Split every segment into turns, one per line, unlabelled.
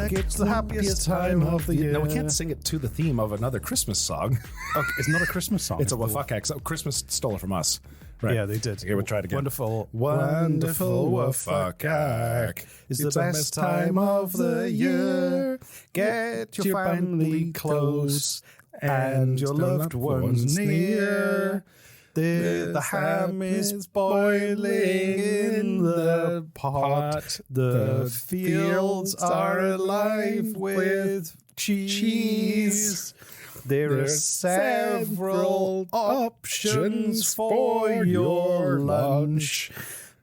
WFUCAC. It's the happiest time of the year.
No, we can't sing it to the theme of another Christmas song.
Okay, it's not a Christmas song.
It's a WFUCAC. So Christmas stole it from us. Right.
Yeah, they did.
Okay, we'll try it again.
Wonderful
WFUCAC.
It's the best time of the year. Get your family close and your loved ones near. The ham is boiling in the pot. The fields are alive with cheese. There are several options for your lunch.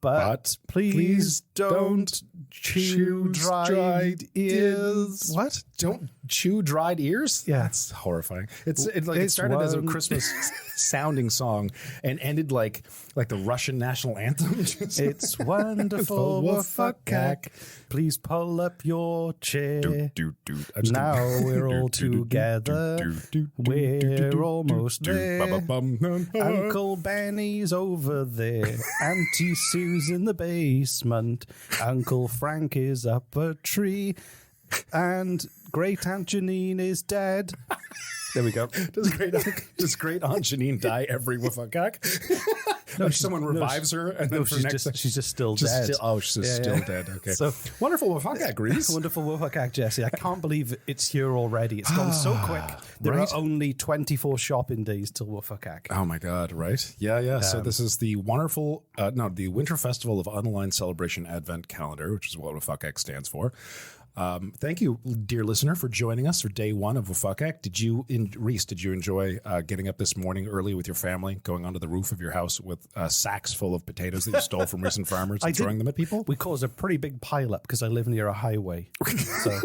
But please don't chew dried ears.
What? Don't chew dried ears?
Yeah.
That's horrifying. It started as a Christmas sounding song and ended like the Russian national anthem.
It's wonderful, WFUCAC. Please pull up your chair. Now we're all together. We're almost there. Uncle Benny's over there. Auntie Sue's in the basement. Uncle Frank is up a tree. And Great Aunt Janine is dead. There we go.
Does Great Aunt Janine die every WFUCAC? No, someone revives her, and then
she's just still dead.
She's still dead. Okay. So wonderful WFUCAC, Reese.
Wonderful WFUCAC, Jesse. I can't believe it's here already. It's gone so quick. There are only 24 shopping days till WFUCAC.
Oh my God! Right? Yeah. So this is the wonderful, the Winter Festival of Online Celebration Advent Calendar, which is what WFUCAC stands for. Thank you, dear listener, for joining us for day one of WFUCAC. Reese, did you enjoy getting up this morning early with your family, going onto the roof of your house with sacks full of potatoes that you stole from recent farmers and throwing them at people?
We caused a pretty big pileup because I live near a highway. So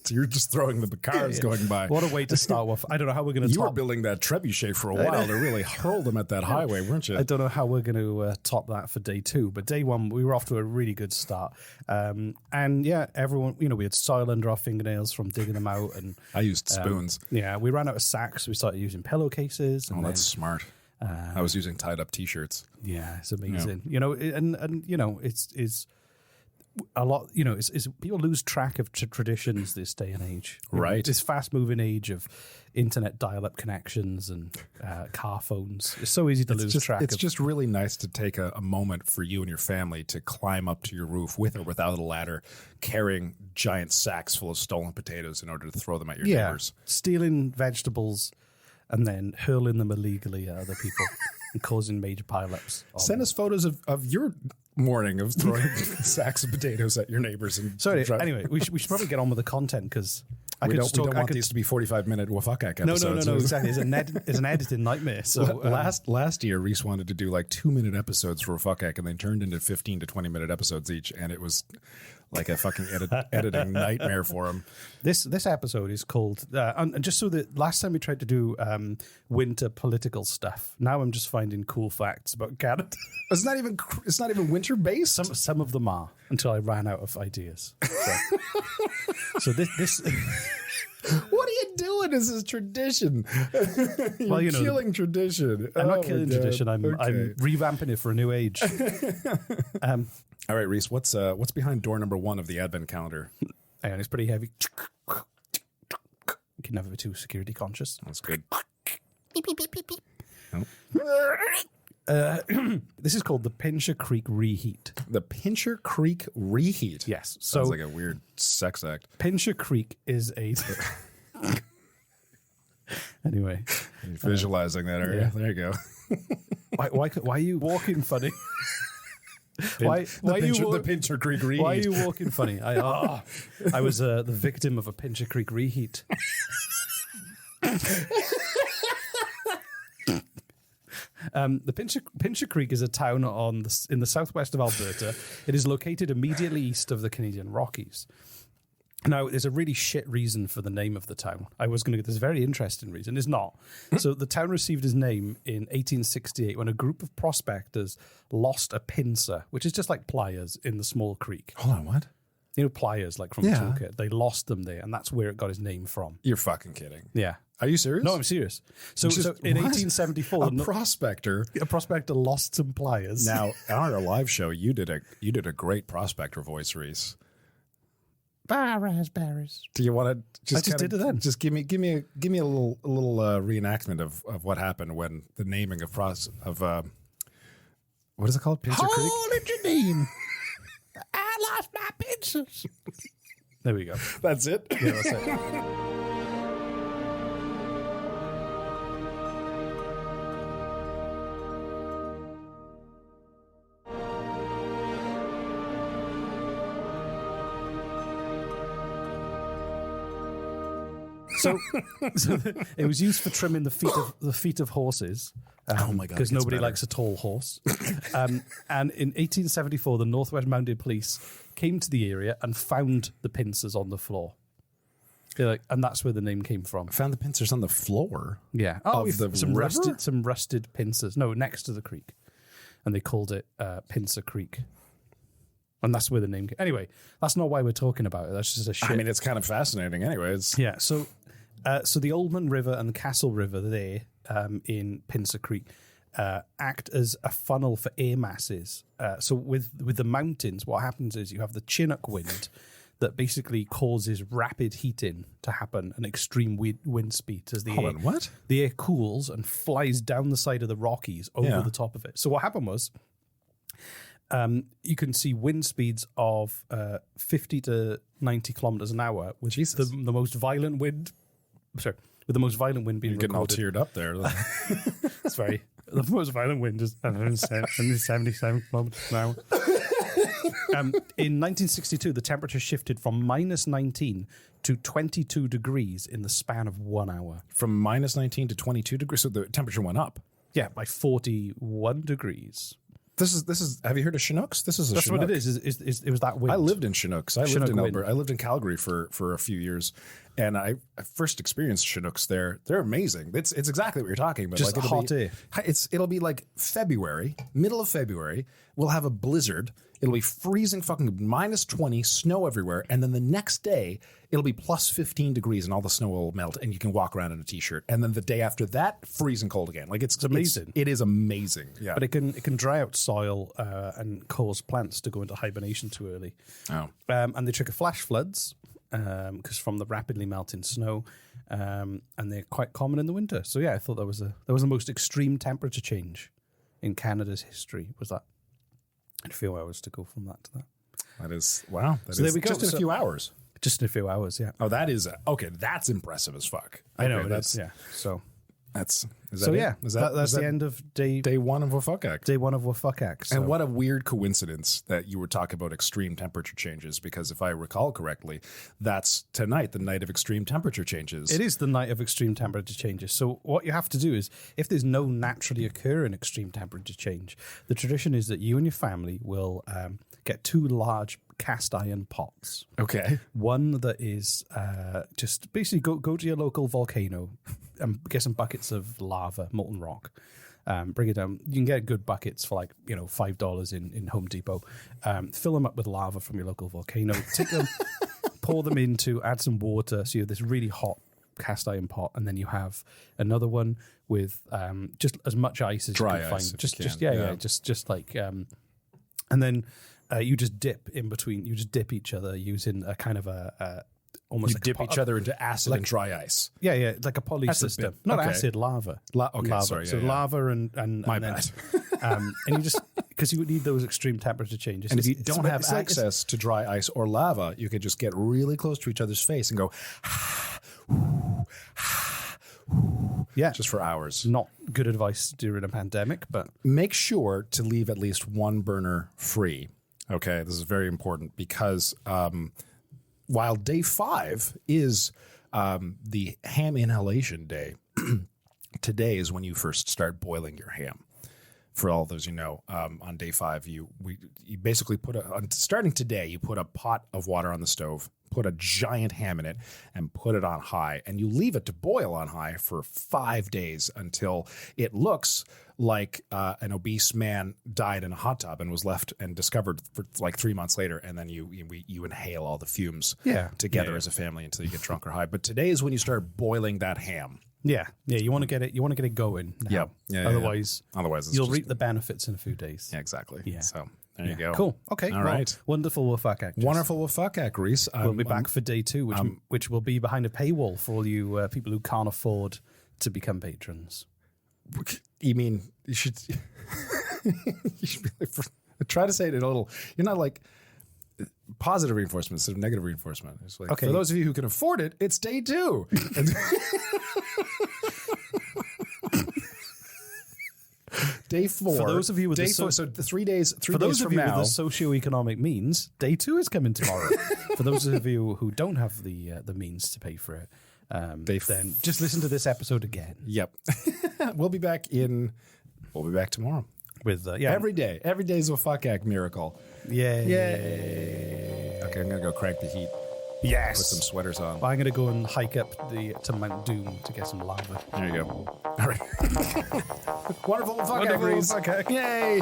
you're just throwing the cars going by.
What a way to start with. I don't know how we're going to
You were building that trebuchet for a while to really hurl them at that highway, weren't you?
I don't know how we're going to top that for day two, but day one, we were off to a really good start. And yeah, everyone, we had soil under our fingernails from digging them out. And
I used spoons.
We ran out of sacks. So we started using pillowcases.
And that's smart. I was using tied up T-shirts.
Yeah, it's amazing. It's a lot, it's people lose track of traditions this day and age.
Right.
This fast moving age of internet dial-up connections and car phones. It's so easy to lose track.
It's just really nice to take a moment for you and your family to climb up to your roof with or without a ladder, carrying giant sacks full of stolen potatoes in order to throw them at your neighbors.
Stealing vegetables and then hurling them illegally at other people and causing major pileups.
Send us photos of your morning of throwing sacks of potatoes at your neighbors.
Anyway, we should probably get on with the content because
we don't want these to be 45-minute WFUCAC episodes.
No, exactly. It's an editing nightmare. So
last year, Reese wanted to do like 2-minute episodes for WFUCAC, and they turned into 15 to 20-minute episodes each, and it was like a fucking editing nightmare for him.
This episode is called, and just so that last time we tried to do winter political stuff, now I'm just finding cool facts about Canada.
It's not even winter based.
Some of them are until I ran out of ideas. So this.
What are you doing? This is tradition. You're killing tradition.
I'm not killing tradition. I'm revamping it for a new age.
All right, Reese. What's behind door number 1 of the Advent calendar?
And it's pretty heavy. You can never be too security conscious.
That's good.
Beep, beep, beep, beep, beep. This is called the Pincher Creek Reheat.
The Pincher Creek Reheat?
Yes.
Sounds like a weird sex act.
Pincher Creek is a... Anyway.
You're visualizing that area. Yeah. There you go.
Why are you walking funny?
The Pincher Creek Reheat.
Why are you walking funny? I was the victim of a Pincher Creek Reheat. The Pincher Creek is a town in the southwest of Alberta. It is located immediately east of the Canadian Rockies. Now, there's a really shit reason for the name of the town. I was going to get this very interesting reason. It's not. So the town received its name in 1868 when a group of prospectors lost a pincer, which is just like pliers in the small creek.
Hold on, what?
Pliers, like from a toolkit. They lost them there, and that's where it got its name from.
You're fucking kidding.
Yeah.
Are you serious?
No, I'm serious. So in 1874,
a prospector
lost some pliers.
Now, on our live show, you did a great prospector voice, Reese.
Raspberries.
Do you want to
I just did it then.
Just give me a little reenactment of what happened when the naming of what is it called? Pincer Creek?
Hold your name. I lost my pincers. There we go.
That's it?
Yeah, that's it. So it was used for trimming the feet of horses.
Oh my God!
Because nobody likes a tall horse. And in 1874, the Northwest Mounted Police came to the area and found the pincers on the floor. And that's where the name came from.
Found the pincers on the floor.
Yeah, some rusted pincers. No, next to the creek, and they called it Pincer Creek. And that's where the name came. Anyway, that's not why we're talking about it. That's just a shit.
I mean, it's kind of fascinating anyways.
Yeah, so the Oldman River and the Castle River there in Pincer Creek act as a funnel for air masses. So with the mountains, what happens is you have the Chinook wind that basically causes rapid heating to happen and extreme wind speed as the air cools and flies down the side of the Rockies over the top of it. So what happened was you can see wind speeds of 50 to 90 kilometers an hour with the most violent wind. Sorry, with the most violent wind being
recorded. Getting all teared up there.
It's very the most violent wind is 177 kilometers an hour. In 1962, the temperature shifted from minus 19 to 22 degrees in the span of 1 hour.
From minus 19 to 22 degrees, so the temperature went up.
Yeah, by 41 degrees.
This is. Have you heard of Chinooks? That's
Chinook. What it is. It was that wind.
I lived in Chinooks. I lived in Alberta. I lived in Calgary for a few years, and I first experienced Chinooks there. They're amazing. It's exactly what you're talking about.
Just hot air.
It'll be like February, middle of February. We'll have a blizzard. It'll be freezing, fucking minus 20, snow everywhere, and then the next day it'll be plus 15 degrees, and all the snow will melt, and you can walk around in a t-shirt. And then the day after that, freezing cold again. Like it's amazing. It is amazing. Yeah,
but it can dry out soil and cause plants to go into hibernation too early.
Oh,
and they trigger flash floods because from the rapidly melting snow, and they're quite common in the winter. So yeah, I thought that was the most extreme temperature change in Canada's history. Was that? A few hours to go from that to that.
That is, wow.
So there we go.
Just in a few hours.
Just in a few hours, yeah.
Oh, that is, okay, that's impressive as fuck.
I know, yeah. So
that's,
that's the end of day
one of WFUCAC.
Day one of WFUCAC. So.
And what a weird coincidence that you were talking about extreme temperature changes, because if I recall correctly, that's tonight, the night of extreme temperature changes.
It is the night of extreme temperature changes. So what you have to do is, if there's no naturally occurring extreme temperature change, the tradition is that you and your family will get 2 large cast iron pots.
Okay.
One that is just basically go to your local volcano and get some buckets of lava, molten rock. Bring it down. You can get good buckets for like, $5 in Home Depot. Fill them up with lava from your local volcano. Take them, pour them into, add some water. So you have this really hot cast iron pot, and then you have another one with just as much ice as you can find. Just like, and then you just dip in between. You just dip each other using a kind of almost like
dip each other into acid and dry ice.
Yeah, like a poly system. Not acid, lava.
Lava.
Sorry. So lava and
my bad.
And you just, because you would need those extreme temperature changes.
And if you don't have access to dry ice or lava, you could just get really close to each other's face and go,
yeah,
just for hours.
Not good advice during a pandemic, but
make sure to leave at least one burner free. Okay, this is very important because while day 5 is the ham inhalation day, today is when you first start boiling your ham. For all those on day 5, you basically starting today, you put a pot of water on the stove, put a giant ham in it, and put it on high, and you leave it to boil on high for 5 days until it looks like an obese man died in a hot tub and was left and discovered for like 3 months later, and then you inhale all the fumes together as a family until you get drunk or high. But today is when you start boiling that ham.
Yeah. You want to get it going now.
Yeah.
Otherwise
it's
you'll reap the benefits in a few days.
Yeah, exactly.
Yeah.
So There you go.
Cool. Okay.
All right.
Wonderful WFUCAC.
Wonderful WFUCAC, Reese.
We'll be back for day 2, which will be behind a paywall for all you people who can't afford to become patrons.
You mean you should? You should be like, try to say it in a little. You're not like positive reinforcement instead of negative reinforcement. It's like, for those of you who can afford it, it's day 2. Day 4.
For those of you with
day 4, so 3 days. 3
for
days
those of
from
you
now,
with the socioeconomic means, day 2 is coming tomorrow. For those of you who don't have the means to pay for it, then just listen to this episode again.
Yep. We'll be back tomorrow.
With
every day. Every day is a WFUCAC miracle.
Yay.
Okay, I'm gonna go crank the heat.
Yes.
Put some sweaters on.
I'm gonna go and hike up to Mount Doom to get some lava.
There you go. All right. Wonderful WFUCAC.
WFUCAC.
Yay.